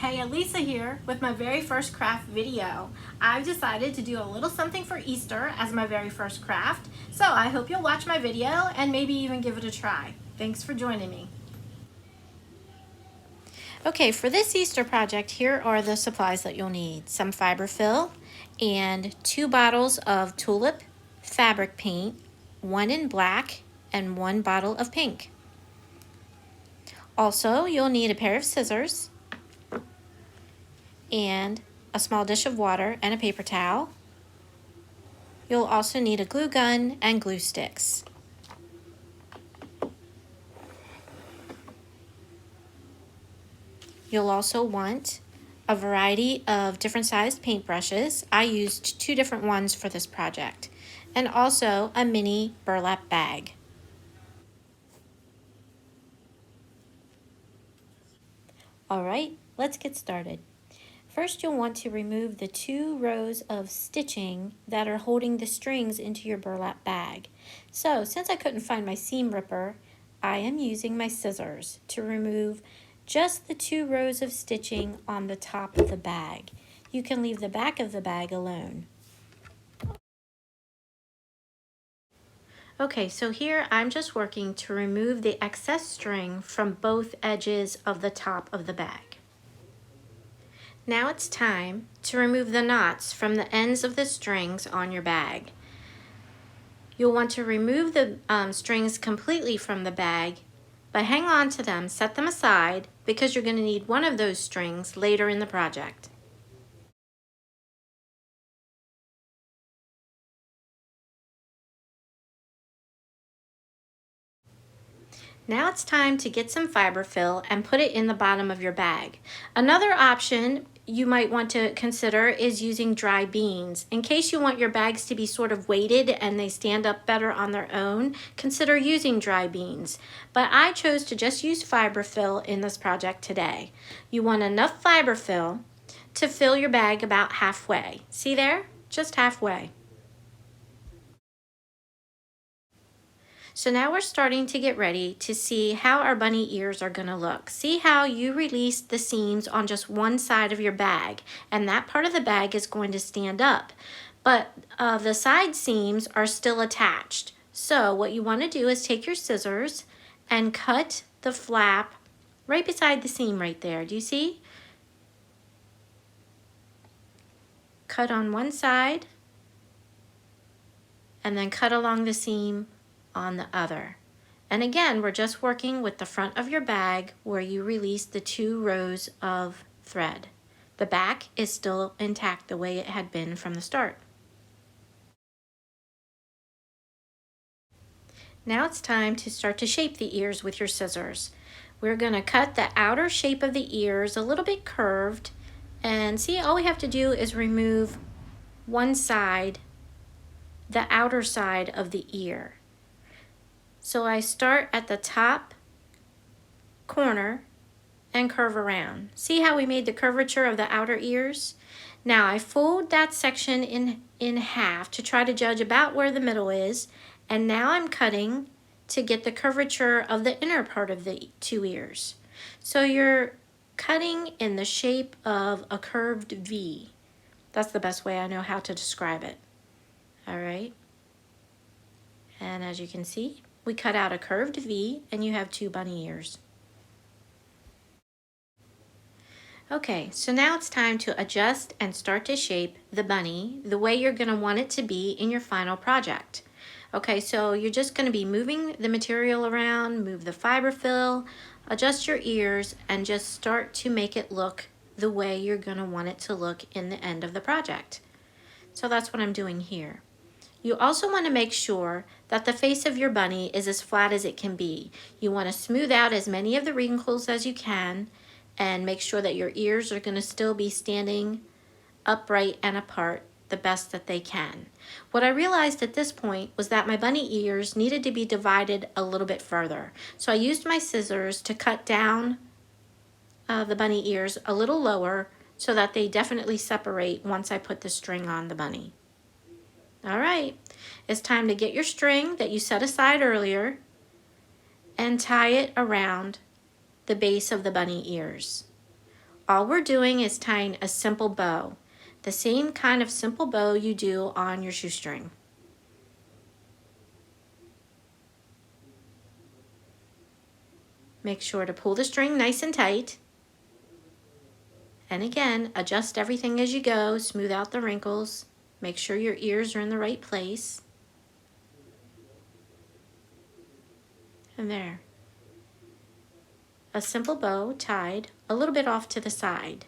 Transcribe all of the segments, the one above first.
Hey, Elisa here with my very first craft video. I've decided to do a little something for Easter as my very first craft, so I hope you'll watch my video and maybe even give it a try. Thanks for joining me. Okay, for this Easter project, here are the supplies that you'll need. Some fiberfill and 2 bottles of tulip fabric paint, 1 in black and 1 bottle of pink. Also, you'll need a pair of scissors and a small dish of water and a paper towel. You'll also need a glue gun and glue sticks. You'll also want a variety of different sized paintbrushes. I used 2 different ones for this project, and also a mini burlap bag. All right, let's get started. First, you'll want to remove the 2 rows of stitching that are holding the strings into your burlap bag. So, since I couldn't find my seam ripper, I am using my scissors to remove just the 2 rows of stitching on the top of the bag. You can leave the back of the bag alone. Okay, so here I'm just working to remove the excess string from both edges of the top of the bag. Now it's time to remove the knots from the ends of the strings on your bag. You'll want to remove the strings completely from the bag, but hang on to them, set them aside, because you're going to need one of those strings later in the project. Now it's time to get some fiberfill and put it in the bottom of your bag. Another option you might want to consider is using dry beans. In case you want your bags to be sort of weighted and they stand up better on their own, consider using dry beans. But I chose to just use fiberfill in this project today. You want enough fiberfill to fill your bag about halfway. See there? Just halfway. So now we're starting to get ready to see how our bunny ears are going to look. See how you released the seams on just one side of your bag, and that part of the bag is going to stand up. But the side seams are still attached. So what you want to do is take your scissors and cut the flap right beside the seam right there. Do you see? Cut on one side and then cut along the seam on the other. And again, we're just working with the front of your bag where you release the 2 rows of thread. The back is still intact the way it had been from the start. Now it's time to start to shape the ears with your scissors. We're going to cut the outer shape of the ears a little bit curved, and see, all we have to do is remove one side, the outer side of the ear. So I start at the top corner and curve around. See how we made the curvature of the outer ears? Now I fold that section in half to try to judge about where the middle is, and now I'm cutting to get the curvature of the inner part of the 2 ears. So you're cutting in the shape of a curved V. That's the best way I know how to describe it. All right. And as you can see, we cut out a curved V and you have 2 bunny ears. Okay, so now it's time to adjust and start to shape the bunny the way you're going to want it to be in your final project. Okay, so you're just going to be moving the material around, move the fiberfill, adjust your ears, and just start to make it look the way you're going to want it to look in the end of the project. So that's what I'm doing here. You also want to make sure that the face of your bunny is as flat as it can be. You want to smooth out as many of the wrinkles as you can and make sure that your ears are going to still be standing upright and apart the best that they can. What I realized at this point was that my bunny ears needed to be divided a little bit further. So I used my scissors to cut down the bunny ears a little lower so that they definitely separate once I put the string on the bunny. All right, it's time to get your string that you set aside earlier and tie it around the base of the bunny ears. All we're doing is tying a simple bow, the same kind of simple bow you do on your shoestring. Make sure to pull the string nice and tight. And again, adjust everything as you go, smooth out the wrinkles, make sure your ears are in the right place. And there. A simple bow tied a little bit off to the side.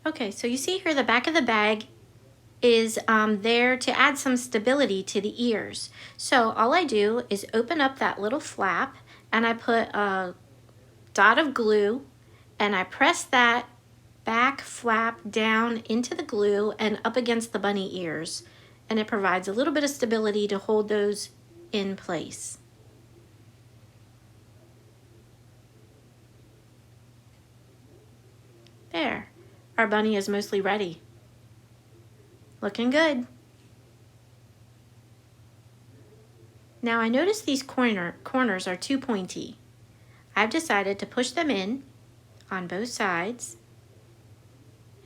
Okay, so you see here the back of the bag is there to add some stability to the ears. So all I do is open up that little flap and I put a dot of glue and I press that back flap down into the glue and up against the bunny ears, and it provides a little bit of stability to hold those in place. There, our bunny is mostly ready. Looking good. Now I notice these corners are too pointy. I've decided to push them in on both sides,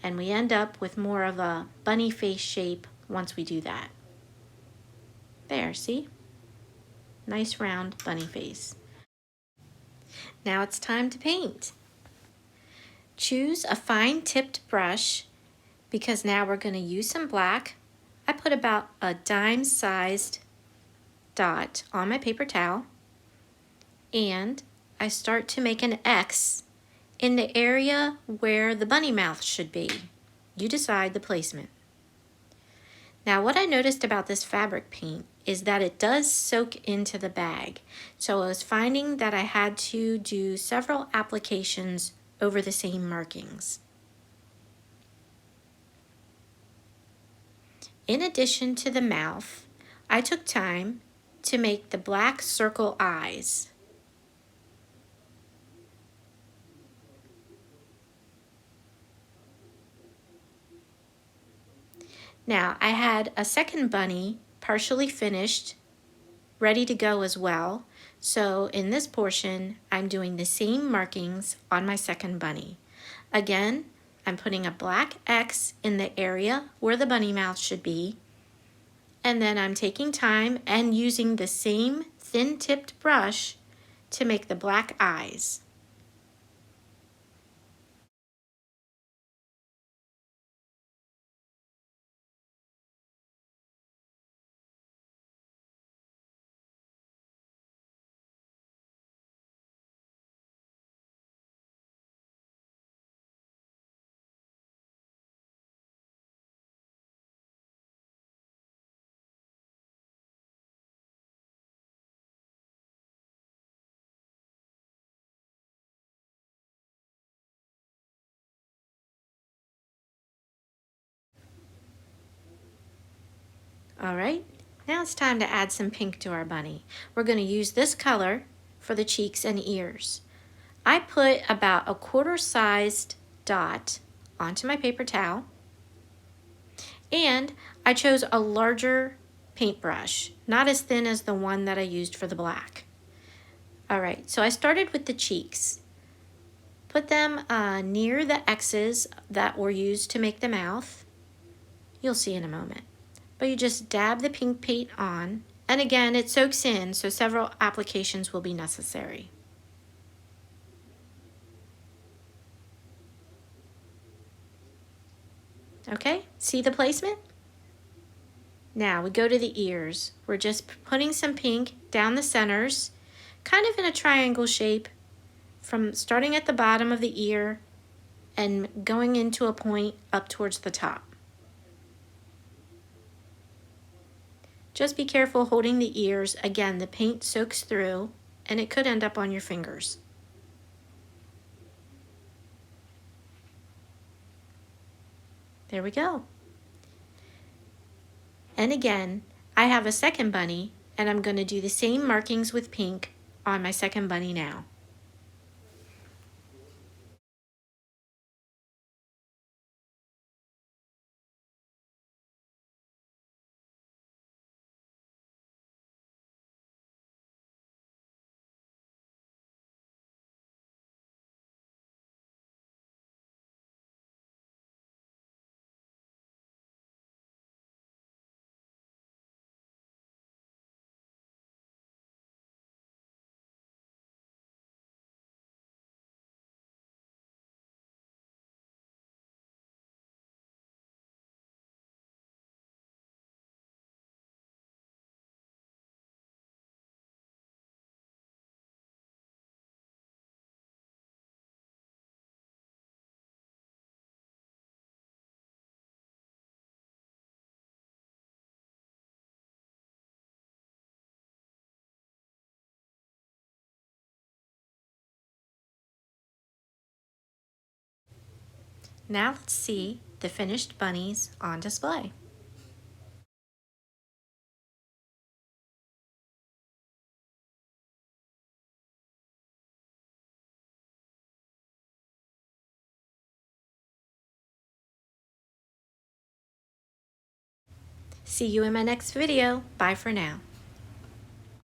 and we end up with more of a bunny face shape once we do that. There, see? Nice round bunny face. Now it's time to paint. Choose a fine tipped brush because now we're going to use some black. I put about a dime-sized dot on my paper towel and I start to make an X in the area where the bunny mouth should be. You decide the placement. Now what I noticed about this fabric paint is that it does soak into the bag. So I was finding that I had to do several applications over the same markings. In addition to the mouth, I took time to make the black circle eyes. Now I had a second bunny partially finished, ready to go as well. So in this portion, I'm doing the same markings on my second bunny. Again, I'm putting a black X in the area where the bunny mouth should be. And then I'm taking time and using the same thin-tipped brush to make the black eyes. All right, now it's time to add some pink to our bunny. We're going to use this color for the cheeks and ears. I put about a quarter-sized dot onto my paper towel, and I chose a larger paintbrush, not as thin as the one that I used for the black. All right, so I started with the cheeks. Put them near the X's that were used to make the mouth. You'll see in a moment. But you just dab the pink paint on, and again, it soaks in, so several applications will be necessary. Okay, see the placement? Now we go to the ears. We're just putting some pink down the centers, kind of in a triangle shape, from starting at the bottom of the ear and going into a point up towards the top. Just be careful holding the ears. Again, the paint soaks through and it could end up on your fingers. There we go. And again, I have a second bunny and I'm going to do the same markings with pink on my second bunny now. Now let's see the finished bunnies on display. See you in my next video. Bye for now.